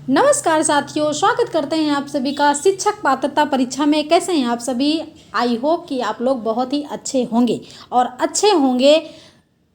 नमस्कार साथियों, स्वागत करते हैं आप सभी का शिक्षक पात्रता परीक्षा में। कैसे हैं आप सभी? आई होप कि आप लोग बहुत ही अच्छे होंगे और अच्छे होंगे।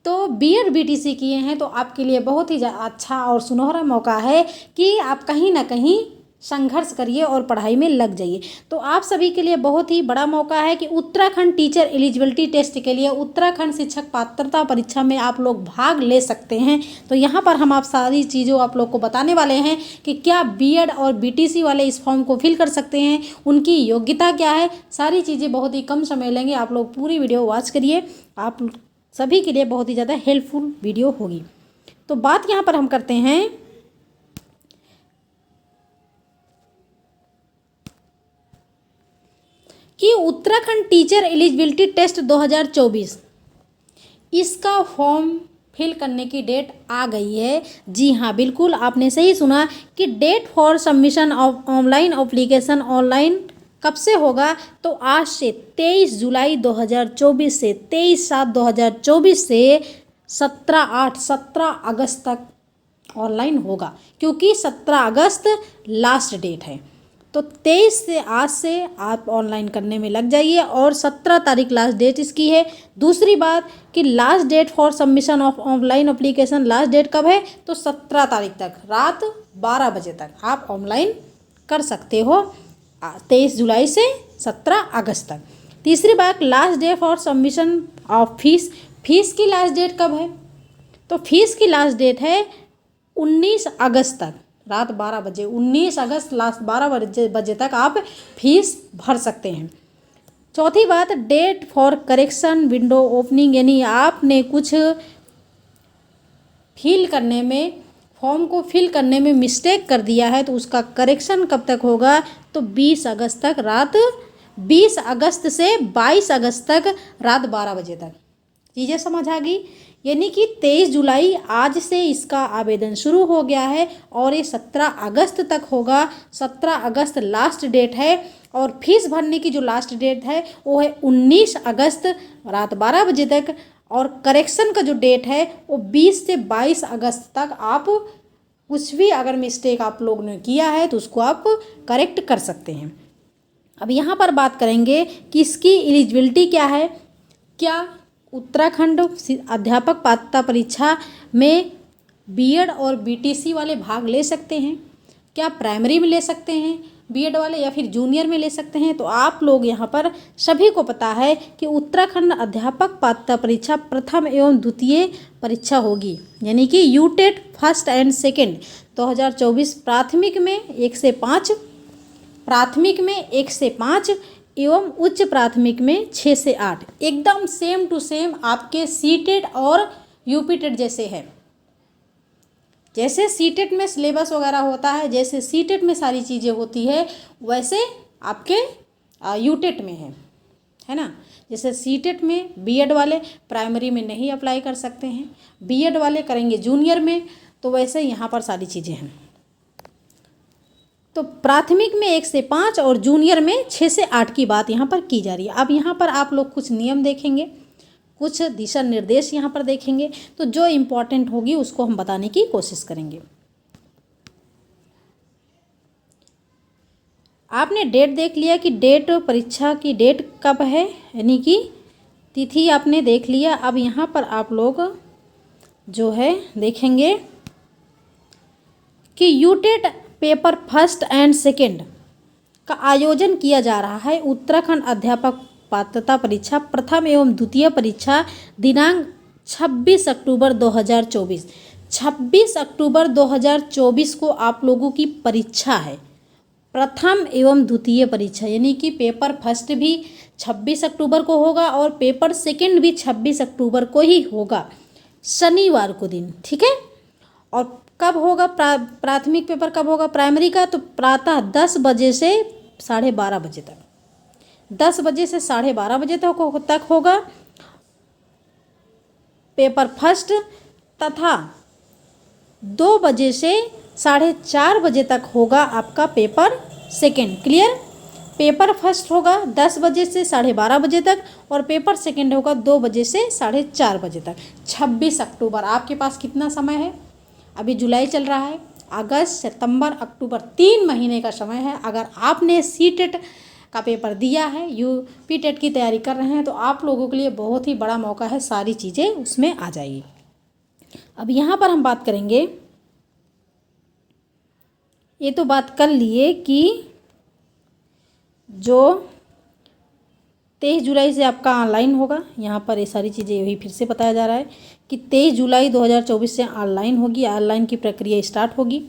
तो बीएड बीटीसी किए हैं तो आपके लिए बहुत ही अच्छा और सुनहरा मौका है कि आप कहीं ना कहीं संघर्ष करिए और पढ़ाई में लग जाइए। तो आप सभी के लिए बहुत ही बड़ा मौका है कि उत्तराखंड टीचर एलिजिबिलिटी टेस्ट के लिए उत्तराखंड शिक्षक पात्रता परीक्षा में आप लोग भाग ले सकते हैं। तो यहाँ पर हम आप सारी चीज़ों आप लोग को बताने वाले हैं कि क्या बीएड और बीटीसी वाले इस फॉर्म को फिल कर सकते हैं, उनकी योग्यता क्या है। सारी चीज़ें बहुत ही कम समय लेंगे, आप लोग पूरी वीडियो वॉच करिए। आप सभी के लिए बहुत ही ज़्यादा हेल्पफुल वीडियो होगी। तो बात यहाँ पर हम करते हैं कि उत्तराखंड टीचर एलिजिबिलिटी टेस्ट 2024 इसका फॉर्म फिल करने की डेट आ गई है। जी हाँ, बिल्कुल आपने सही सुना कि date for submission of online application online कब से होगा, तो आज से 23 जुलाई 2024 से 23/7/2024 से 17 अगस्त तक ऑनलाइन होगा, क्योंकि 17 अगस्त लास्ट डेट है। तो 23 से आज से आप ऑनलाइन करने में लग जाइए और 17 तारीख लास्ट डेट इसकी है। दूसरी बात कि last date for submission of online application last date कब है, तो 17 तारीख तक रात 12 बजे तक आप ऑनलाइन कर सकते हो, 23 जुलाई से 17 अगस्त तक। तीसरी बात, last date for submission of fees. Fees की लास्ट डेट कब है, तो फीस की लास्ट डेट है 19 अगस्त तक रात 12 बजे। 19 अगस्त लास्ट 12 बजे तक आप फीस भर सकते हैं। चौथी बात, date for correction window opening, यानी आपने कुछ फिल करने में फॉर्म को फिल करने में मिस्टेक कर दिया है तो उसका करेक्शन कब तक होगा, तो 20 अगस्त तक रात 20 अगस्त से 22 अगस्त तक रात 12 बजे तक। चीज़ें समझ आ गई? यानी कि 23 जुलाई आज से इसका आवेदन शुरू हो गया है और ये 17 अगस्त तक होगा। 17 अगस्त लास्ट डेट है और फीस भरने की जो लास्ट डेट है वो है 19 अगस्त रात 12 बजे तक। और करेक्शन का जो डेट है वो 20 से 22 अगस्त तक आप कुछ भी अगर मिस्टेक आप लोगों ने किया है तो उसको आप करेक्ट कर सकते हैं। अब यहाँ पर बात करेंगे कि इसकी एलिजिबिलिटी क्या है। क्या उत्तराखंड अध्यापक पात्रता परीक्षा में बीएड और बीटीसी वाले भाग ले सकते हैं? क्या प्राइमरी में ले सकते हैं बीएड वाले या फिर जूनियर में ले सकते हैं? तो आप लोग यहाँ पर सभी को पता है कि उत्तराखंड अध्यापक पात्रता परीक्षा प्रथम एवं द्वितीय परीक्षा होगी, यानी कि यूटेट फर्स्ट एंड सेकेंड 2024। प्राथमिक में 1 से 5, प्राथमिक में 1 से 5 एवं उच्च प्राथमिक में 6 से 8। एकदम सेम टू सेम आपके सीटेट और यूपीटेट जैसे है। जैसे सीटेट में सिलेबस वगैरह होता है, जैसे सीटेट में सारी चीज़ें होती है, वैसे आपके यूटेट में है ना। जैसे सीटेट में बीएड वाले प्राइमरी में नहीं अप्लाई कर सकते हैं, बीएड वाले करेंगे जूनियर में, तो वैसे यहाँ पर सारी चीज़ें हैं। तो प्राथमिक में 1 से 5 और जूनियर में 6 से 8 की बात यहाँ पर की जा रही है। अब यहाँ पर आप लोग कुछ नियम देखेंगे, कुछ दिशा निर्देश यहाँ पर देखेंगे, तो जो इम्पोर्टेंट होगी उसको हम बताने की कोशिश करेंगे। आपने डेट देख लिया कि डेट परीक्षा की डेट कब है, यानी कि तिथि आपने देख लिया। अब यहाँ पर आप लोग जो है देखेंगे कि UTET paper first and second का आयोजन किया जा रहा है। उत्तराखंड अध्यापक पात्रता परीक्षा प्रथम एवं द्वितीय परीक्षा दिनांक 26 अक्टूबर 2024। 26 अक्टूबर 2024 को आप लोगों की परीक्षा है, प्रथम एवं द्वितीय परीक्षा, यानी कि पेपर फर्स्ट भी 26 अक्टूबर को होगा और पेपर सेकेंड भी 26 अक्टूबर को ही होगा, शनिवार को दिन। ठीक है। और कब होगा प्राथमिक पेपर, कब होगा प्राइमरी का, तो प्रातः 10 बजे से 12:30 बजे तक, 10 बजे से 12:30 बजे तक होगा पेपर फर्स्ट, तथा 2 बजे से 4:30 बजे तक होगा आपका paper second. Clear? Paper first होगा 10 बजे से 12:30 बजे तक और पेपर सेकेंड होगा 2 बजे से 4:30 बजे तक। 26 अक्टूबर आपके पास कितना समय है? अभी जुलाई चल रहा है, अगस्त, सितंबर, अक्टूबर 3 महीने का समय है। अगर आपने सीटेट का पेपर दिया है, यूपी टेट की तैयारी कर रहे हैं, तो आप लोगों के लिए बहुत ही बड़ा मौका है, सारी चीज़ें उसमें आ जाएगी। अब यहाँ पर हम बात करेंगे, ये तो बात कर लिए कि जो 23 जुलाई से आपका ऑनलाइन होगा। यहाँ पर ये सारी चीज़ें वही फिर से बताया जा रहा है कि 23 जुलाई 2024 से ऑनलाइन होगी, ऑनलाइन की प्रक्रिया स्टार्ट होगी।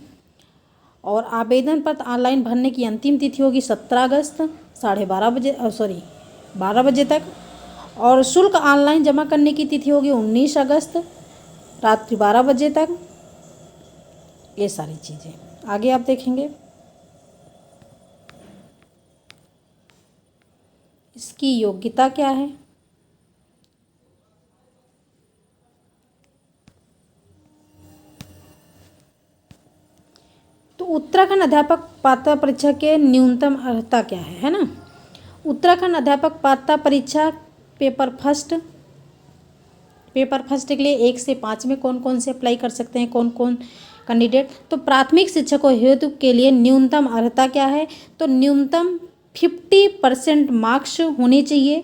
और आवेदन पत्र ऑनलाइन भरने की अंतिम तिथि होगी 17 अगस्त 12 बजे तक। और शुल्क ऑनलाइन जमा करने की तिथि होगी 19 अगस्त रात्रि 12 बजे तक। ये सारी चीज़ें आगे आप देखेंगे। इसकी योग्यता क्या है, तो उत्तराखंड अध्यापक पात्रता परीक्षा के न्यूनतम अर्हता क्या है ना। उत्तराखंड अध्यापक पात्रता परीक्षा पेपर फर्स्ट के लिए 1 से 5 में कौन कौन से अप्लाई कर सकते हैं, कौन कौन कैंडिडेट। तो प्राथमिक शिक्षकों हेतु के लिए न्यूनतम अर्हता क्या है, तो न्यूनतम 50% मार्क्स होने चाहिए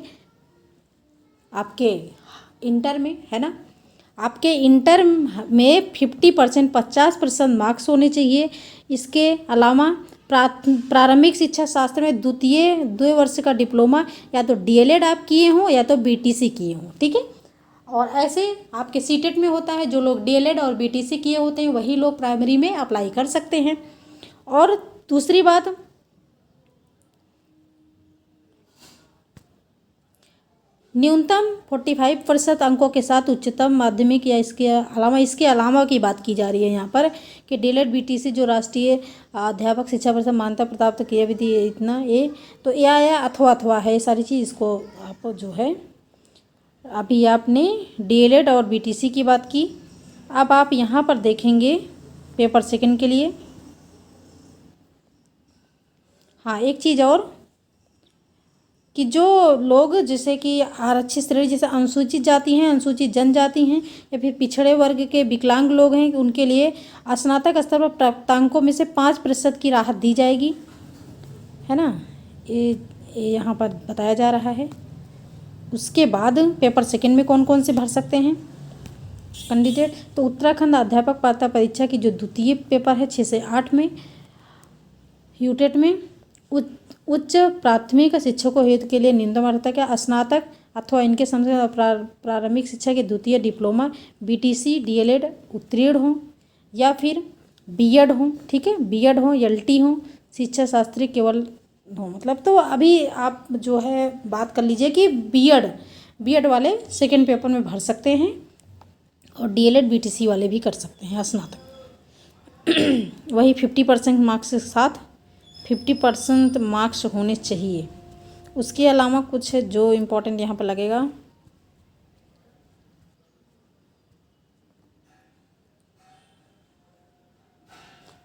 आपके इंटर में, है ना। आपके इंटर में 50% 50% मार्क्स होने चाहिए। इसके अलावा प्रारंभिक शिक्षा शास्त्र में द्वितीय वर्ष का डिप्लोमा या तो डीएलएड आप किए हों या तो बीटीसी किए हों, ठीक है। और ऐसे आपके सीटेट में होता है, जो लोग डीएलएड और बीटीसी किए होते हैं वही लोग प्राइमरी में अप्लाई कर सकते हैं। और दूसरी बात, न्यूनतम 45% अंकों के साथ उच्चतम माध्यमिक या इसके अलावा की बात की जा रही है यहाँ पर कि डीएलएड बीटीसी जो राष्ट्रीय अध्यापक शिक्षा परिषद मान्यता प्राप्त किया विधि इतना ये तो या अथवा है, ये सारी चीज़ इसको आप जो है अभी आपने डीएलएड और बीटीसी की बात की। अब आप यहाँ पर देखेंगे पेपर सेकंड के लिए। हाँ, एक चीज़ और कि जो लोग जैसे कि आरक्षित श्रेणी जैसे अनुसूचित जाति हैं, अनुसूचित जनजाति हैं या फिर पिछड़े वर्ग के विकलांग लोग हैं, उनके लिए स्नातक स्तर पर प्राप्तांकों में से 5% की राहत दी जाएगी, है ना। ये यहाँ पर बताया जा रहा है। उसके बाद पेपर सेकंड में कौन कौन से भर सकते हैं कैंडिडेट, तो उत्तराखंड अध्यापक पात्रता परीक्षा की जो द्वितीय पेपर है 6 से 8 में, यूटेट में उच्च प्राथमिक शिक्षकों हेतु के लिए न्यूनतम अर्हता क्या, स्नातक अथवा इनके समझ प्रारंभिक शिक्षा के द्वितीय डिप्लोमा बीटीसी डीएलएड उत्तीर्ण हों या फिर बीएड हों, ठीक है, बीएड हों, एलटी हों, शिक्षा शास्त्री केवल हो, मतलब तो अभी आप जो है बात कर लीजिए कि बीएड वाले सेकेंड पेपर में भर सकते हैं और डीएलएड बीटीसी वाले भी कर सकते हैं स्नातक। वही 50% मार्क्स के साथ 50% मार्क्स होने चाहिए। उसके अलावा कुछ है जो इम्पोर्टेंट यहाँ पर लगेगा,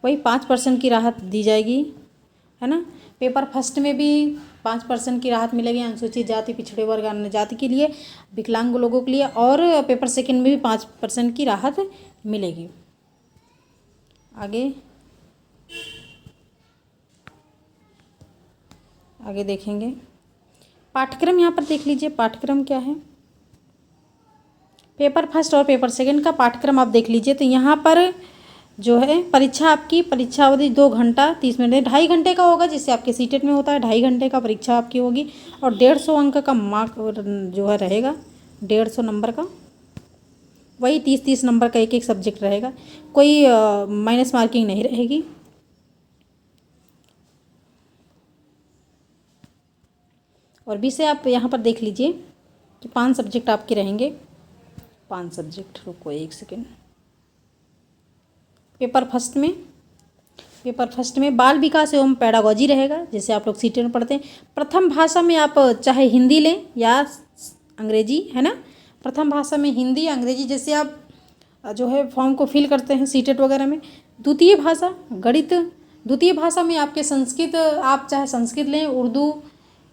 वही 5% की राहत दी जाएगी, है ना। पेपर फर्स्ट में भी 5% की राहत मिलेगी अनुसूचित जाति पिछड़े वर्ग अन्य जाति के लिए, विकलांग लोगों के लिए, और पेपर सेकंड में भी 5% की राहत मिलेगी। आगे देखेंगे पाठ्यक्रम। यहाँ पर देख लीजिए पाठ्यक्रम क्या है, पेपर फर्स्ट और पेपर सेकंड का पाठ्यक्रम आप देख लीजिए। तो यहाँ पर जो है परीक्षा अवधि 2 घंटा 30 मिनट 2.5 घंटे का होगा, जिससे आपके सीटेट में होता है 2.5 घंटे का परीक्षा आपकी होगी। और 150 अंक का मार्क जो है रहेगा, 150 नंबर का, वही 30 नंबर का एक सब्जेक्ट रहेगा, कोई माइनस मार्किंग नहीं रहेगी। और विषय आप यहाँ पर देख लीजिए कि 5 सब्जेक्ट आपके रहेंगे, 5 सब्जेक्ट। रुको एक सेकेंड। पेपर फर्स्ट में बाल विकास एवं पेडागोजी रहेगा, जैसे आप लोग सीटेट में पढ़ते हैं। प्रथम भाषा में आप चाहे हिंदी लें या अंग्रेजी, है ना। प्रथम भाषा में हिंदी अंग्रेजी, जैसे आप जो है फॉर्म को फिल करते हैं सीटेट वगैरह में। द्वितीय भाषा गणित, द्वितीय भाषा में आपके संस्कृत, आप चाहे संस्कृत लें, उर्दू,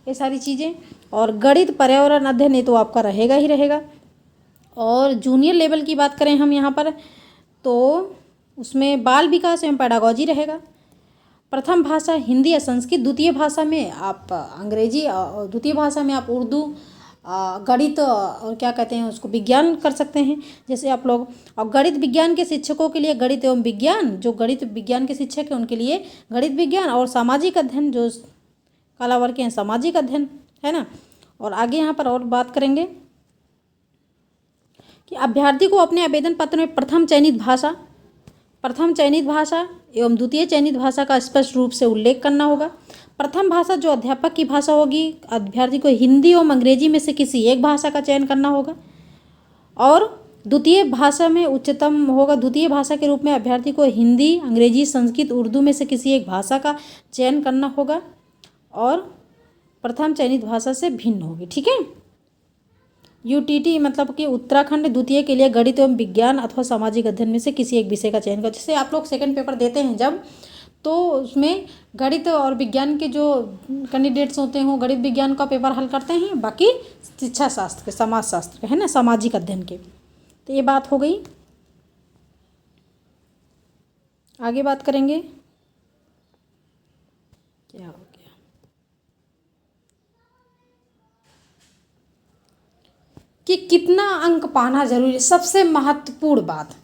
ये सारी चीज़ें। और गणित पर्यावरण अध्ययन ये तो आपका रहेगा ही रहेगा। और जूनियर लेवल की बात करें हम यहाँ पर, तो उसमें बाल विकास एवं पेडागोजी रहेगा। प्रथम भाषा हिंदी या संस्कृत, द्वितीय भाषा में आप अंग्रेजी, द्वितीय भाषा में आप उर्दू, गणित और क्या कहते हैं उसको, विज्ञान कर सकते हैं। जैसे आप लोग, और गणित विज्ञान के शिक्षकों के लिए गणित एवं विज्ञान, जो गणित विज्ञान के शिक्षक हैं उनके लिए गणित विज्ञान, और सामाजिक अध्ययन जो कला वर्ग के हैं सामाजिक अध्ययन, है ना। और आगे यहाँ पर और बात करेंगे कि अभ्यर्थी को अपने आवेदन पत्र में प्रथम चयनित भाषा एवं द्वितीय चयनित भाषा का स्पष्ट रूप से उल्लेख करना होगा। प्रथम भाषा जो अध्यापक की भाषा होगी, अभ्यर्थी को हिंदी एवं अंग्रेजी में से किसी एक भाषा का चयन करना होगा। और द्वितीय भाषा में उच्चतम होगा, द्वितीय भाषा के रूप में अभ्यर्थी को हिंदी, अंग्रेजी, संस्कृत, उर्दू में से किसी एक भाषा का चयन करना होगा और प्रथम चयनित भाषा से भिन्न होगी, ठीक है। यूटीटी मतलब कि उत्तराखंड, द्वितीय के लिए गणित एवं विज्ञान अथवा सामाजिक अध्ययन में से किसी एक विषय का चयन कर। जैसे आप लोग सेकंड पेपर देते हैं जब, तो उसमें गणित और विज्ञान के जो कैंडिडेट्स होते हैं वो गणित विज्ञान का पेपर हल करते हैं, बाकी शिक्षा शास्त्र के, समाज शास्त्र के, है ना, सामाजिक अध्ययन के। तो ये बात हो गई। आगे बात करेंगे, क्या हो गया कि कितना अंक पाना जरूरी है। सबसे महत्वपूर्ण बात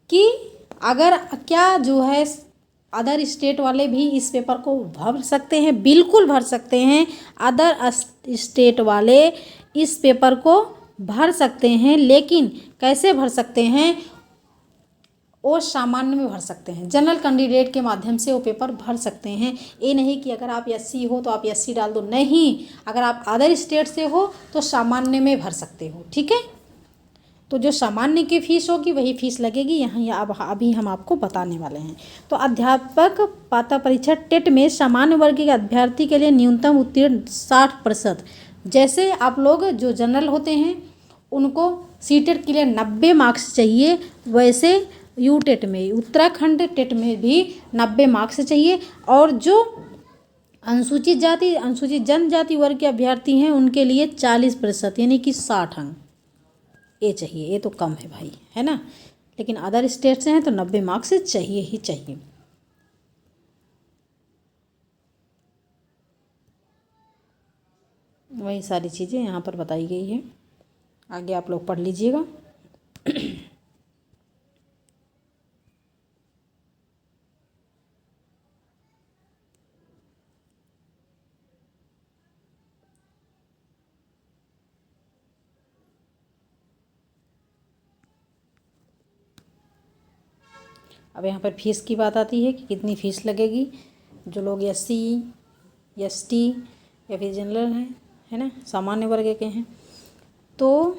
कि अगर क्या जो है अदर स्टेट वाले भी इस पेपर को भर सकते हैं, बिल्कुल भर सकते हैं। अदर स्टेट वाले इस पेपर को भर सकते हैं, लेकिन कैसे भर सकते हैं, वो सामान्य में भर सकते हैं, जनरल कैंडिडेट के माध्यम से वो पेपर भर सकते हैं। ये नहीं कि अगर आप एससी हो तो आप एससी डाल दो, नहीं, अगर आप अदर स्टेट से हो तो सामान्य में भर सकते हो, ठीक है। तो जो सामान्य की फीस होगी वही फीस लगेगी यहाँ, अब अभी हम आपको बताने वाले हैं। तो अध्यापक पात्रता परीक्षा टेट में सामान्य वर्ग के अभ्यर्थी के लिए न्यूनतम उत्तीर्ण 60%। जैसे आप लोग जो जनरल होते हैं उनको सीटेट के लिए 90 मार्क्स चाहिए, वैसे यू टेट में, उत्तराखंड टेट में भी 90 मार्क्स चाहिए। और जो अनुसूचित जाति, अनुसूचित जनजाति वर्ग के अभ्यर्थी हैं उनके लिए 40%, यानी कि 60 अंक ये चाहिए। ये तो कम है भाई, है ना, लेकिन अदर स्टेट से हैं तो 90 मार्क्स चाहिए ही चाहिए। वही सारी चीज़ें यहाँ पर बताई गई है, आगे आप लोग पढ़ लीजिएगा। अब यहाँ पर फीस की बात आती है कि कितनी फ़ीस लगेगी। जो लोग एससी, एसटी या फिर जनरल हैं, है ना, सामान्य वर्ग के हैं, तो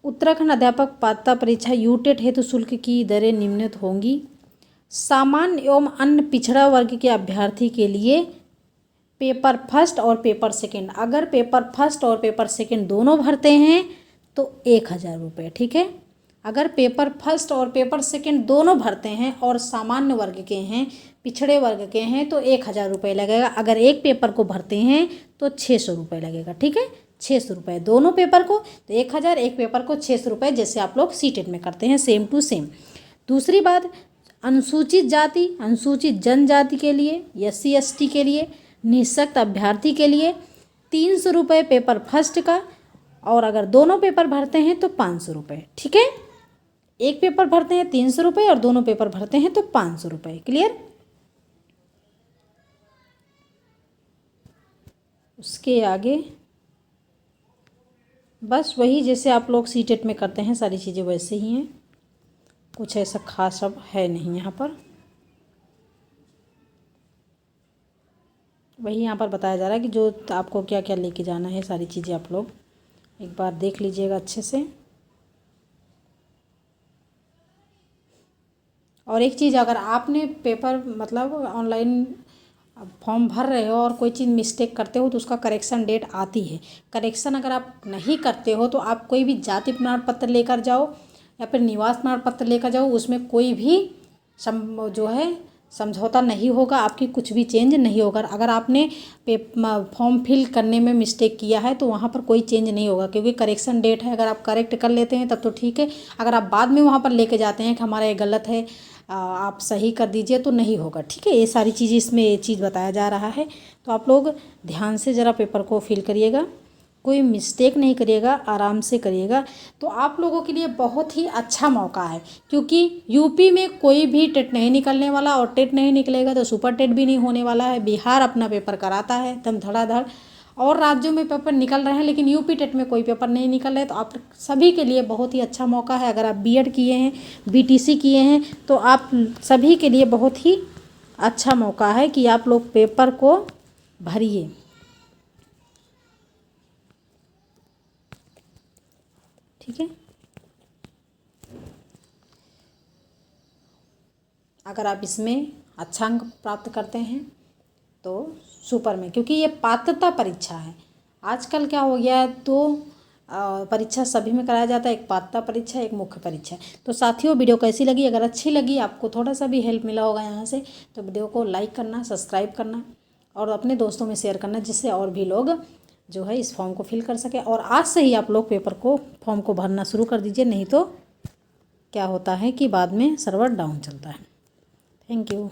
उत्तराखंड अध्यापक पात्रता परीक्षा यूटेट हेतु शुल्क की दरें निम्नलिखित होंगी। सामान्य एवं अन्य पिछड़ा वर्ग के अभ्यर्थी के लिए पेपर फर्स्ट और पेपर सेकंड, अगर पेपर फर्स्ट और पेपर सेकंड दोनों भरते हैं तो 1000 रुपये, ठीक है। अगर पेपर फर्स्ट और पेपर सेकंड दोनों भरते हैं और सामान्य वर्ग के हैं, पिछड़े वर्ग के हैं, तो 1000 रुपये लगेगा। अगर एक पेपर को भरते हैं तो 600 रुपये लगेगा, ठीक है, 600 रुपये दोनों पेपर को, तो 1000, एक पेपर को 600 रुपये, जैसे आप लोग सीटेट में करते हैं, सेम टू सेम। दूसरी बात, अनुसूचित जाति, अनुसूचित जनजाति के लिए, एससी एसटी के लिए, निःशक्त अभ्यर्थी के लिए 300 रुपये पेपर फर्स्ट का, और अगर दोनों पेपर भरते हैं तो 500 रुपये, ठीक है। एक पेपर भरते हैं 300 रुपये और दोनों पेपर भरते हैं तो 500 रुपये, क्लियर। उसके आगे बस वही जैसे आप लोग सीटेट में करते हैं, सारी चीज़ें वैसे ही हैं, कुछ ऐसा खास अब है नहीं यहाँ पर। वही यहाँ पर बताया जा रहा है कि जो आपको क्या क्या लेके जाना है, सारी चीज़ें आप लोग एक बार देख लीजिएगा अच्छे से। और एक चीज़, अगर आपने पेपर मतलब ऑनलाइन फॉर्म भर रहे हो और कोई चीज़ मिस्टेक करते हो तो उसका करेक्शन डेट आती है। करेक्शन अगर आप नहीं करते हो तो आप कोई भी जाति प्रमाण पत्र लेकर जाओ या फिर निवास प्रमाण पत्र लेकर जाओ, उसमें कोई भी जो है समझौता नहीं होगा, आपकी कुछ भी चेंज नहीं होगा। अगर आपने फॉर्म फिल करने में मिस्टेक किया है तो वहाँ पर कोई चेंज नहीं होगा, क्योंकि करेक्शन डेट है। अगर आप करेक्ट कर लेते हैं तब तो ठीक है, अगर आप बाद में वहाँ पर लेके जाते हैं कि हमारा ये गलत है, आप सही कर दीजिए, तो नहीं होगा। ठीक है, ये सारी चीज़ें इसमें ये चीज़ बताया जा रहा है। तो आप लोग ध्यान से ज़रा पेपर को फिल करिएगा, कोई मिस्टेक नहीं करिएगा, आराम से करिएगा। तो आप लोगों के लिए बहुत ही अच्छा मौका है, क्योंकि यूपी में कोई भी टेट नहीं निकलने वाला, और टेट नहीं निकलेगा तो सुपर टेट भी नहीं होने वाला है। बिहार अपना पेपर कराता है एकदम धड़ाधड़, और राज्यों में पेपर निकल रहे हैं, लेकिन यूपी टेट में कोई पेपर नहीं निकल रहे। तो आप सभी के लिए बहुत ही अच्छा मौका है। अगर आप बीएड किए हैं, बीटीसी किए हैं, तो आप सभी के लिए बहुत ही अच्छा मौका है कि आप लोग पेपर को भरिए। ठीक है, अगर आप इसमें अच्छा अंक प्राप्त करते हैं तो सुपर में, क्योंकि ये पात्रता परीक्षा है। आजकल क्या हो गया है, तो परीक्षा सभी में कराया जाता है, एक पात्रता परीक्षा, एक मुख्य परीक्षा। तो साथियों, वीडियो कैसी लगी? अगर अच्छी लगी, आपको थोड़ा सा भी हेल्प मिला होगा यहाँ से, तो वीडियो को लाइक करना, सब्सक्राइब करना और अपने दोस्तों में शेयर करना, जिससे और भी लोग जो है इस फॉर्म को फिल कर सके। और आज से ही आप लोग फॉर्म को भरना शुरू कर दीजिए, नहीं तो क्या होता है कि बाद में सर्वर डाउन चलता है। Thank you.